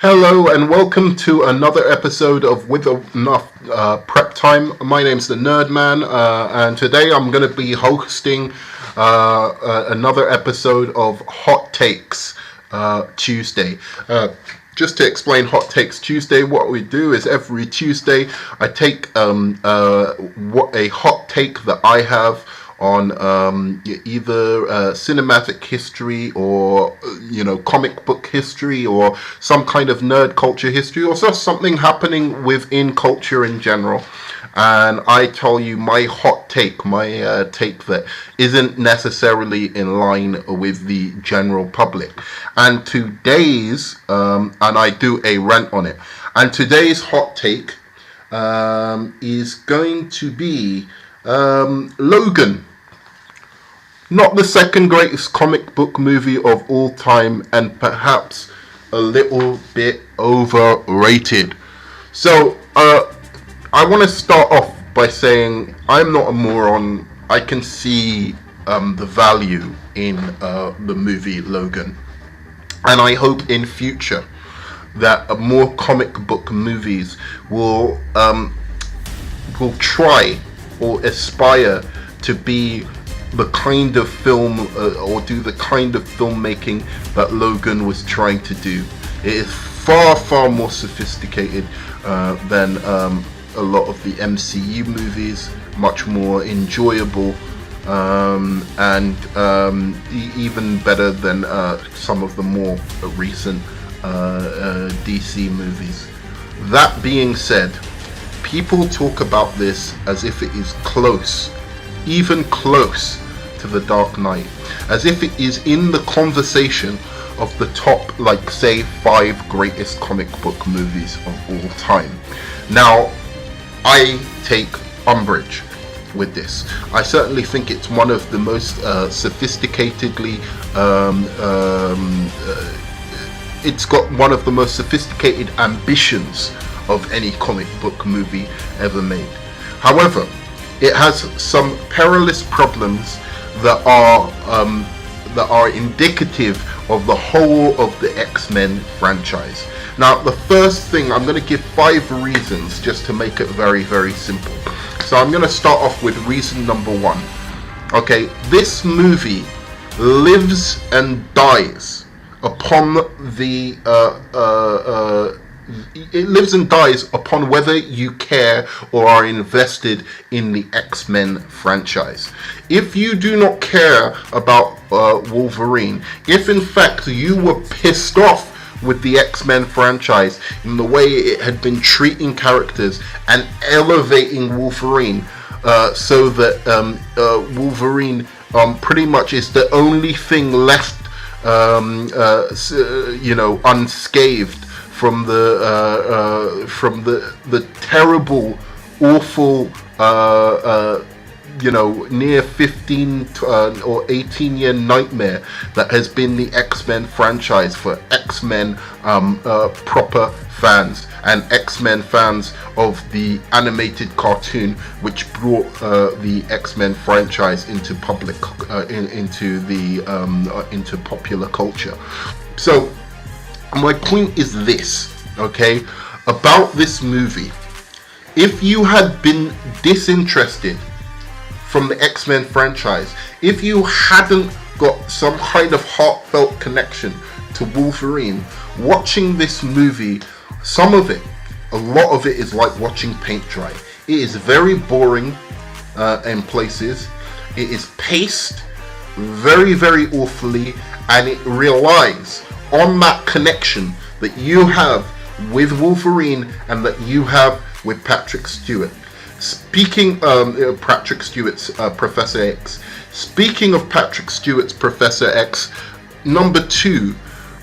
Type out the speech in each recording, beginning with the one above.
Hello and welcome to another episode of With Enough Prep Time. My name's the Nerd Man, and today I'm going to be hosting another episode of Hot Takes Tuesday. Just to explain Hot Takes Tuesday, what we do is every Tuesday I take what a hot take that I have on either cinematic history or comic book history or some kind of nerd culture history or just something happening within culture in general, and I tell you my hot take, my take that isn't necessarily in line with the general public. And today's and I do a rant on it, and today's hot take is going to be Logan. Not the second greatest comic book movie of all time, and perhaps a little bit overrated. So, I want to start off by saying I'm not a moron. I can see the value in the movie Logan, and I hope in future that more comic book movies will try or aspire to be the kind of film or do the kind of filmmaking that Logan was trying to do. It is far more sophisticated than a lot of the MCU movies, much more enjoyable, and even better than some of the more recent DC movies. That being said, people talk about this as if it is close, even close to The Dark Knight, as if it is in the conversation of the top, like, say, 5 greatest comic book movies of all time. Now, I take umbrage with this. I certainly think it's one of the most sophisticatedly it's got one of the most sophisticated ambitions of any comic book movie ever made. However, it has some perilous problems that are indicative of the whole of the X-Men franchise. Now, the first thing, I'm going to give 5 reasons just to make it very simple. So I'm going to start off with reason number 1. Okay, this movie lives and dies upon the it lives and dies upon whether you care or are invested in the X-Men franchise. If you do not care about Wolverine, if in fact you were pissed off with the X-Men franchise in the way it had been treating characters and elevating Wolverine, so that Wolverine pretty much is the only thing left unscathed from the terrible, awful, near 15 or 18 year nightmare that has been the X-Men franchise for X-Men proper fans and X-Men fans of the animated cartoon, which brought the X-Men franchise into public into popular culture. So my point is this, okay, about this movie. If you had been disinterested from the X-Men franchise, if you hadn't got some kind of heartfelt connection to Wolverine, watching this movie, a lot of it is like watching paint dry. It is very boring in places. It is paced very awfully, and it relies on that connection that you have with Wolverine and that you have with Patrick Stewart. Speaking Patrick Stewart's Professor X. Speaking of Patrick Stewart's Professor X, number 2,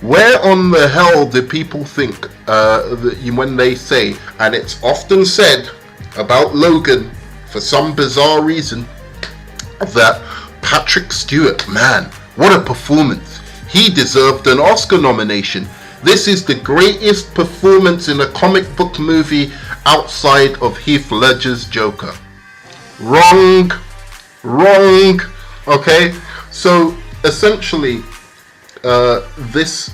where on the hell do people think when they say, and it's often said about Logan for some bizarre reason, that Patrick Stewart, man, what a performance. He deserved an Oscar nomination. This is the greatest performance in a comic book movie outside of Heath Ledger's Joker. Wrong. Okay, so essentially, this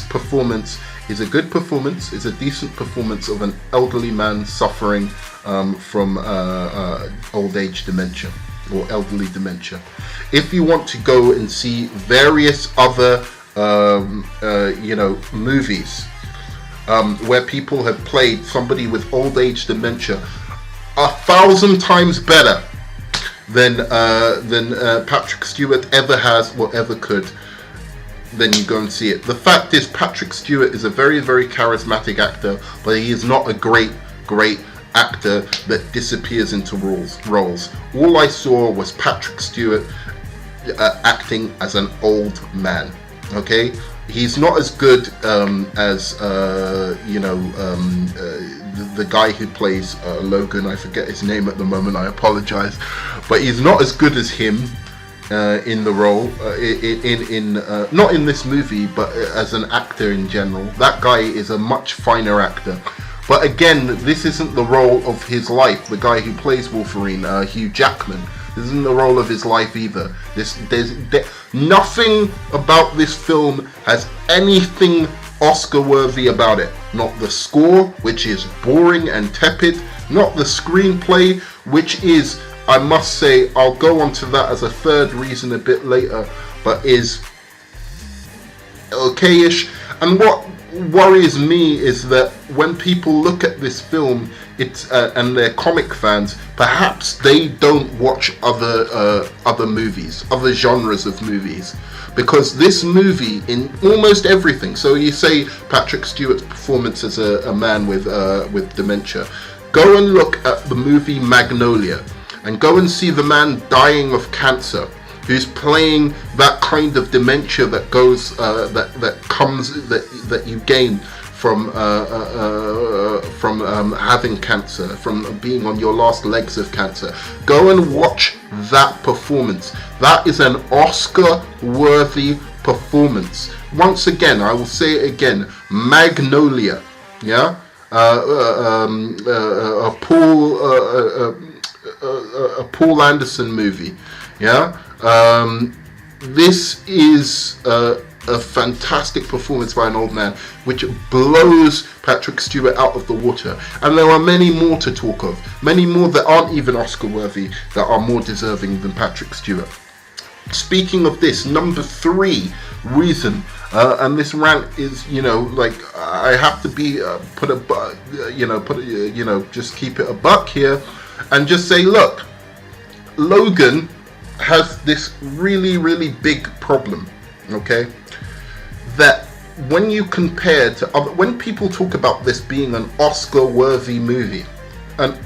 performance is a good performance, is a decent performance of an elderly man suffering from old age dementia or elderly dementia. If you want to go and see various other movies where people have played somebody with old age dementia 1,000 times better than Patrick Stewart ever has or ever could, then you go and see it. The fact is, Patrick Stewart is a very, very charismatic actor, but he is not a great actor that disappears into roles. All I saw was Patrick Stewart acting as an old man. Okay, he's not as good as the guy who plays Logan. I forget his name at the moment. I apologize, but he's not as good as him in the role. Not in this movie, but as an actor in general. That guy is a much finer actor. But again, this isn't the role of his life. The guy who plays Wolverine, Hugh Jackman, this isn't the role of his life either. Nothing about this film has anything Oscar-worthy about it. Not the score, which is boring and tepid. Not the screenplay, which is, I must say, I'll go on to that as a third reason a bit later, but is okay-ish. And what worries me is that when people look at this film, it's and they're comic fans, perhaps they don't watch other movies, other genres of movies, because this movie, in almost everything, so you say Patrick Stewart's performance as a man with dementia, go and look at the movie Magnolia and go and see the man dying of cancer, who's playing that kind of dementia that goes that you gain from having cancer, from being on your last legs of cancer. Go and watch that performance. That is an Oscar-worthy performance. Once again, I will say it again: Magnolia, yeah, a Paul Anderson movie, yeah. This is a fantastic performance by an old man, which blows Patrick Stewart out of the water. And there are many more to talk of, many more that aren't even Oscar worthy, that are more deserving than Patrick Stewart. Speaking of this, number 3 reason, and this rant is, I have to be just keep it a buck here, and just say, look, Logan has this really, really big problem, okay? That when you compare to other, when people talk about this being an Oscar-worthy movie, that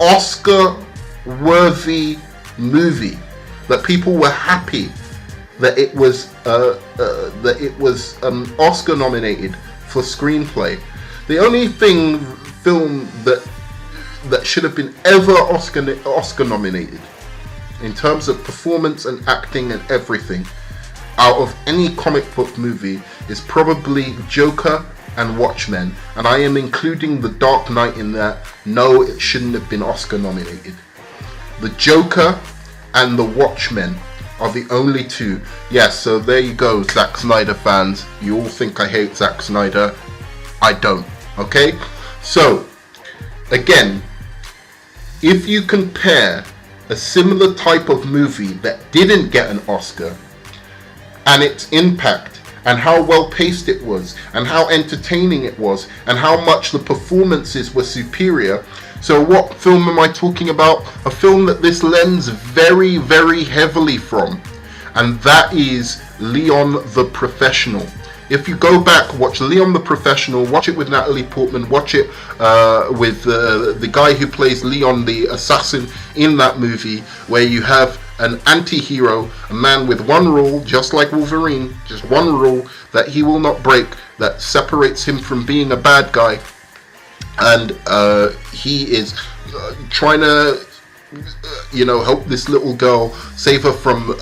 people were happy that it was Oscar nominated for screenplay. The only film that should have been ever Oscar nominated in terms of performance and acting and everything out of any comic book movie is probably Joker and Watchmen, and I am including The Dark Knight in that. No, it shouldn't have been Oscar nominated. The Joker and The Watchmen are the only two. Yes, so there you go, Zack Snyder fans. You all think I hate Zack Snyder. I don't, okay? So, again, if you compare a similar type of movie that didn't get an Oscar, and its impact, and how well paced it was, and how entertaining it was, and how much the performances were superior. So what film am I talking about? A film that this lends very, very heavily from, and that is Leon the Professional. If you go back, watch Leon the Professional, watch it with Natalie Portman, watch it with the guy who plays Leon the assassin in that movie, where you have an anti-hero, a man with one rule, just like Wolverine, just one rule that he will not break, that separates him from being a bad guy, and he is trying to help this little girl, save her from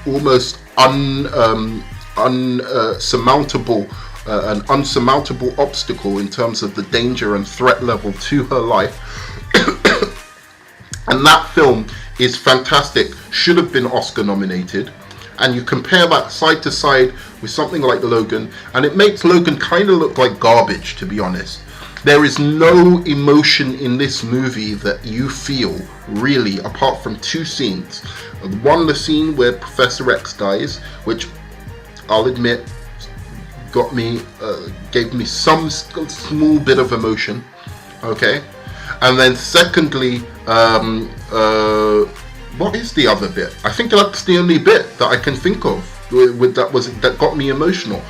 almost unsurmountable an unsurmountable obstacle in terms of the danger and threat level to her life. And that film is fantastic, should have been Oscar nominated. and you compare that side to side with something like Logan, and it makes Logan kind of look like garbage, to be honest. There is no emotion in this movie that you feel, really, apart from two scenes. One, the scene where Professor X dies, which I'll admit gave me some small bit of emotion, okay? And then secondly, what is the other bit? I think that's the only bit that I can think of that got me emotional.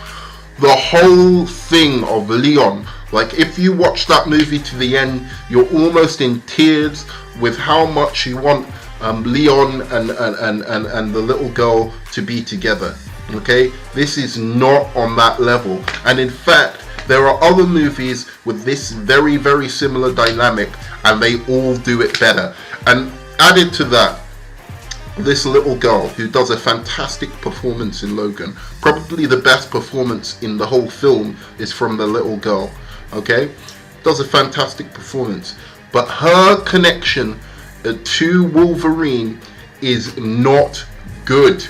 The whole thing of Leon, like if you watch that movie to the end, you're almost in tears with how much you want Leon and the little girl to be together. Okay, this is not on that level, and in fact there are other movies with this very, very similar dynamic, and they all do it better. And added to that, this little girl who does a fantastic performance in Logan, probably the best performance in the whole film is from the little girl, okay? Does a fantastic performance, but her connection to Wolverine is not good.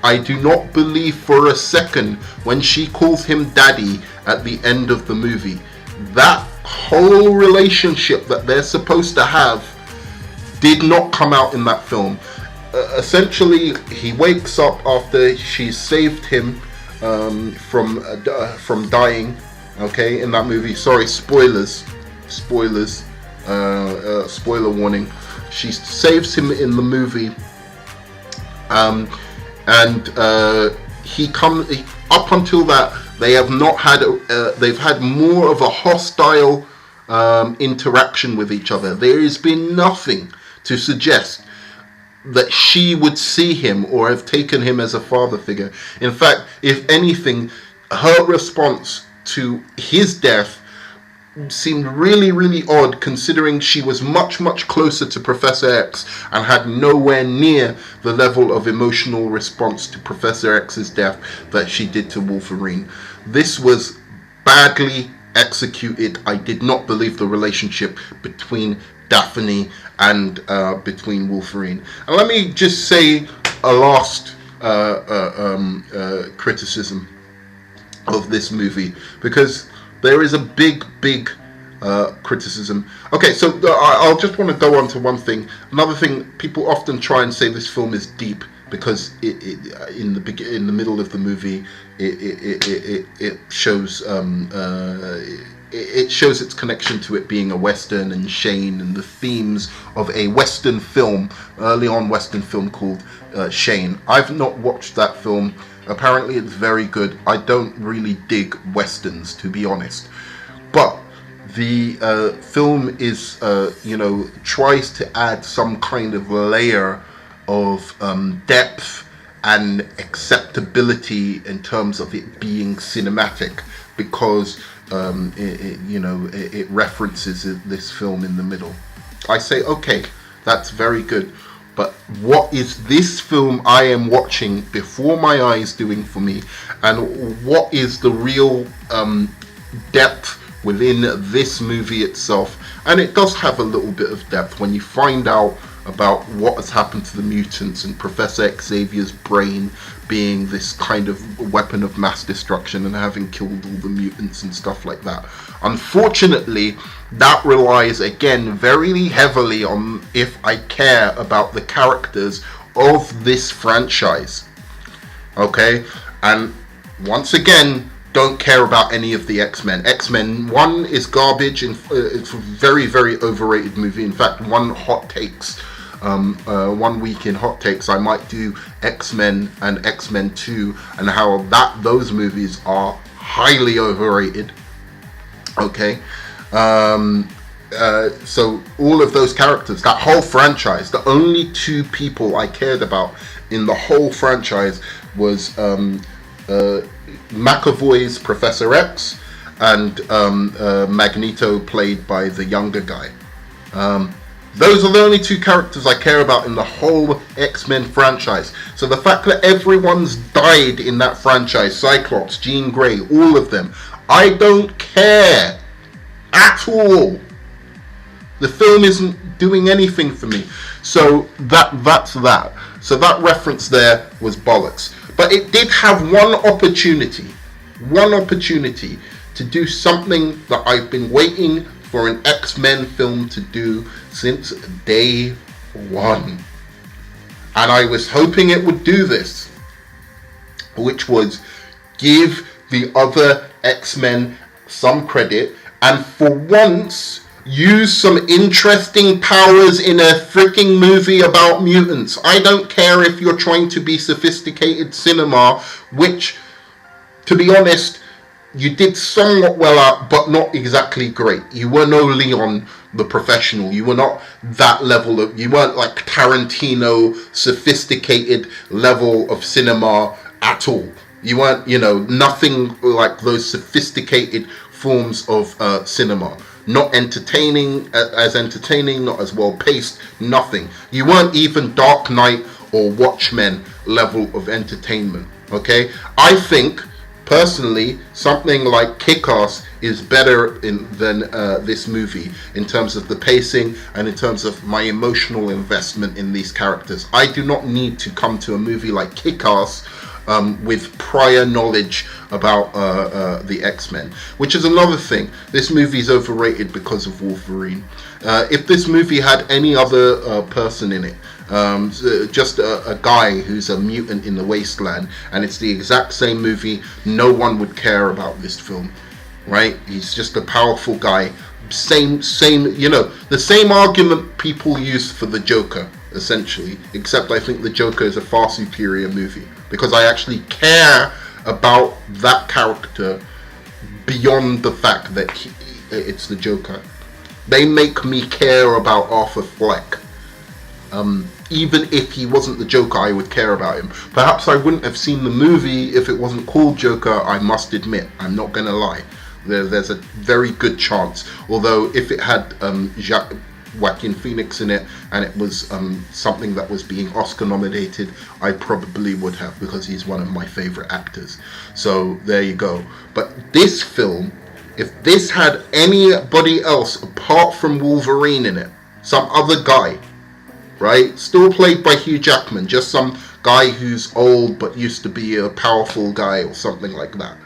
I do not believe for a second when she calls him daddy at the end of the movie. That whole relationship that they're supposed to have did not come out in that film. Essentially, he wakes up after she saved him from dying. Okay, in that movie. Sorry, spoilers. Spoiler warning. She saves him in the movie. He comes up until that. They have not had. They've had more of a hostile interaction with each other. There has been nothing to suggest that she would see him or have taken him as a father figure. In fact, if anything, her response to his death seemed really, really odd, considering she was much, much closer to Professor X and had nowhere near the level of emotional response to Professor X's death that she did to Wolverine. This was badly executed. I did not believe the relationship between Daphne and between Wolverine. And let me just say a last criticism of this movie, because there is a big criticism. Okay, so I'll just want to go on to one thing. Another thing, people often try and say this film is deep because in the middle of the movie it shows it shows its connection to it being a Western and Shane and the themes of a Western film, early on Western film called Shane. I've not watched that film. Apparently it's very good. I don't really dig Westerns, to be honest. But the film is, tries to add some kind of layer of depth and acceptability in terms of it being cinematic, because it references this film in the middle. I say, okay, that's very good. But what is this film I am watching before my eyes doing for me? And what is the real depth within this movie itself? And it does have a little bit of depth when you find out about what has happened to the mutants and Professor Xavier's brain being this kind of weapon of mass destruction and having killed all the mutants and stuff like that. Unfortunately, that relies again very heavily on if I care about the characters of this franchise. Okay, and once again, don't care about any of the X-Men. X-Men 1 is garbage, and it's a very, very overrated movie. In fact, one week in hot takes, I might do X-Men and X-Men 2 and how those movies are highly overrated. Okay, so all of those characters, that whole franchise, the only two people I cared about in the whole franchise was McAvoy's Professor X and Magneto, played by the younger guy. Those are the only two characters I care about in the whole X-Men franchise. So the fact that everyone's died in that franchise, Cyclops, Jean Grey, all of them, I don't care at all. The film isn't doing anything for me. So that's that. So that reference there was bollocks. But it did have one opportunity to do something that I've been waiting for an X-Men film to do since day one. And I was hoping it would do this, which was give the other X-Men some credit and for once use some interesting powers in a freaking movie about mutants. I don't care if you're trying to be sophisticated cinema, which, to be honest, you did somewhat well at, but not exactly great. You were no Leon the Professional. You were not that level of, you weren't like Tarantino sophisticated level of cinema at all. You weren't, nothing like those sophisticated forms of cinema. Not entertaining, not as well paced, nothing. You weren't even Dark Knight or Watchmen level of entertainment, okay? I think, personally, something like Kick-Ass is better than this movie in terms of the pacing and in terms of my emotional investment in these characters. I do not need to come to a movie like Kick-Ass with prior knowledge about the X-Men, which is another thing. This movie is overrated because of Wolverine. If this movie had any other person in it, just a guy who's a mutant in the wasteland, and it's the exact same movie, no one would care about this film, right? He's just a powerful guy. Same, the same argument people use for the Joker, essentially, except I think the Joker is a far superior movie because I actually care about that character beyond the fact that it's the Joker. They make me care about Arthur Fleck. Even if he wasn't the Joker, I would care about him. Perhaps I wouldn't have seen the movie if it wasn't called Joker, I must admit. I'm not going to lie. There's a very good chance. Although if it had Joaquin Phoenix in it and it was something that was being Oscar nominated, I probably would have, because he's one of my favorite actors. So there you go. But this film, if this had anybody else apart from Wolverine in it, some other guy, right, still played by Hugh Jackman, just some guy who's old but used to be a powerful guy or something like that,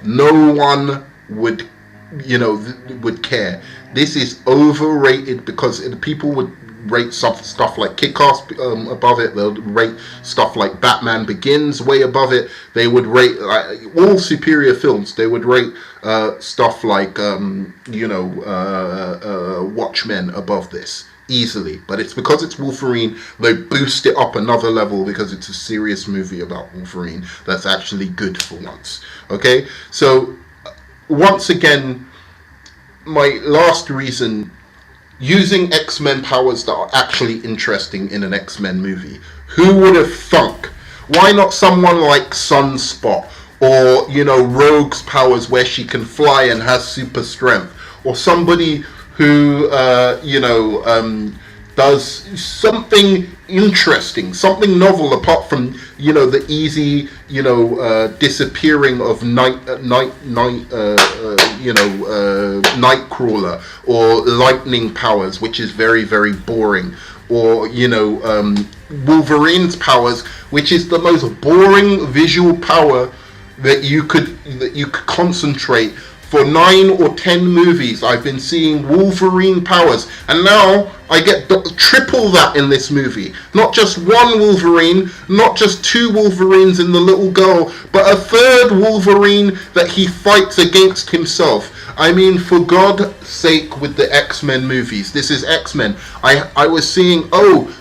no one would would care. This is overrated because people would rate stuff like Kick-Ass above it. They'll rate stuff like Batman Begins way above it. They would rate all superior films. They would rate stuff like Watchmen above this easily. But it's because it's Wolverine, they boost it up another level because it's a serious movie about Wolverine that's actually good for once. Okay, so once again, my last reason, using X-Men powers that are actually interesting in an X-Men movie. Who would have thunk? Why not someone like Sunspot, or Rogue's powers where she can fly and has super strength, or somebody who does something interesting, something novel apart from the easy disappearing of Nightcrawler, or lightning powers, which is very, very boring, or Wolverine's powers, which is the most boring visual power that you could concentrate. For 9 or 10 movies, I've been seeing Wolverine powers, and now I get triple that in this movie. Not just one Wolverine, not just 2 Wolverines in the little girl, but a third Wolverine that he fights against himself. I mean, for God's sake, with the X-Men movies, this is X-Men. I was seeing,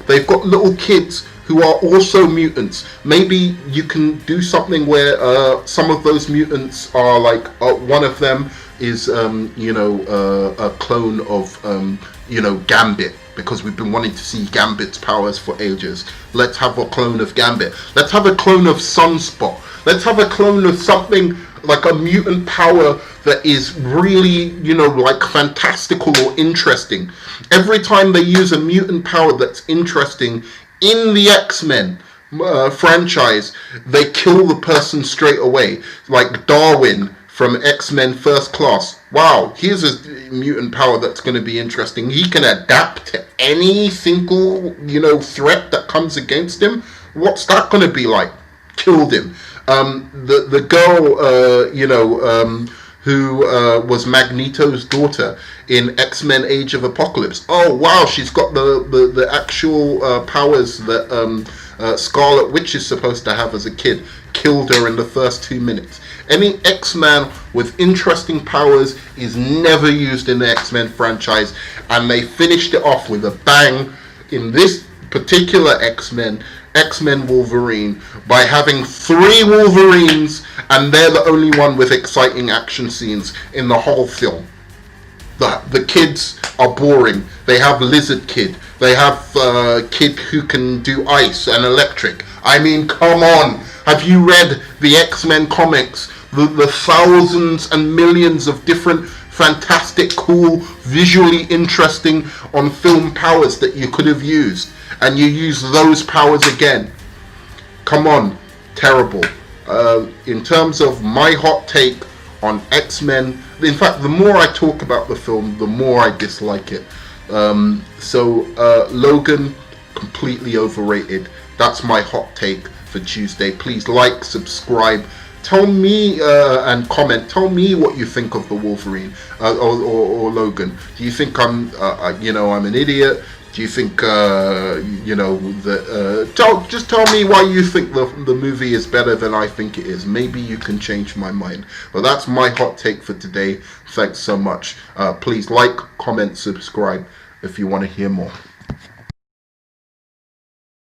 they've got little kids who are also mutants. Maybe you can do something where some of those mutants are like, one of them is a clone of Gambit, because we've been wanting to see Gambit's powers for ages. Let's have a clone of Gambit. Let's have a clone of Sunspot. Let's have a clone of something like a mutant power that is really, like fantastical or interesting. Every time they use a mutant power that's interesting in the X-Men franchise, they kill the person straight away. Like Darwin from X-Men First Class. wow, here's a mutant power that's going to be interesting. He can adapt to any single, threat that comes against him. What's that going to be like? Killed him. The girl, who was Magneto's daughter in X-Men Age of Apocalypse. Oh, wow, she's got the actual powers that Scarlet Witch is supposed to have as a kid. Killed her in the first 2 minutes. Any X-Man with interesting powers is never used in the X-Men franchise, and they finished it off with a bang in this particular X-Men Wolverine, by having 3 Wolverines, and they're the only one with exciting action scenes in the whole film. The kids are boring. They have Lizard Kid. They have Kid who can do ice and electric. I mean, come on. Have you read the X-Men comics? The thousands and millions of different fantastic, cool, visually interesting on film powers that you could have used, and you use those powers again. Come on. Terrible. In terms of my hot take on X-Men, in fact, the more I talk about the film, the more I dislike it. Logan, completely overrated. That's my hot take for Tuesday. Please like, subscribe, tell me and comment. Tell me what you think of the Wolverine or Logan. Do you think I'm an idiot? Do you think just tell me why you think the movie is better than I think it is. Maybe you can change my mind. But that's my hot take for today. Thanks so much. Please like, comment, subscribe if you want to hear more.